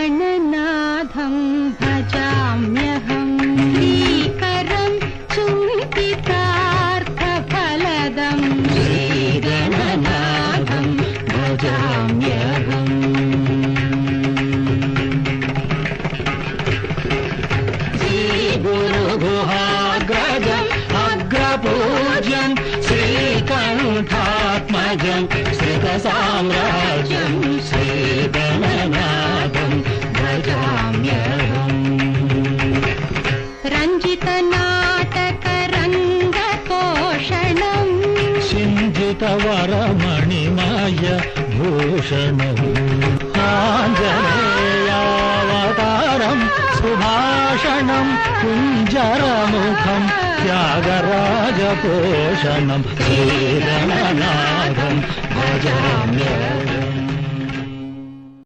श्रीगणनाथं भजाम्यहं श्रीकरं चिन्तितार्थफलदं श्रीगणनाथं भजाम्यहम् श्रीगुरुगुहाग्रजम् अग्रपूज्यं श्रीकण्ठात्मजं श्रितसाम्राज्यं श्रीगणनाथं भजाम्यहम् रञ्जितनाटकरङ्गपोषणं सिञ्जितवरमणिमय भूषणम् आञ्जनेयावतारं सुभाषणं कुञ्जरमुखं त्यागराजपोषणं श्रीगणनाथं भजाम्यहम्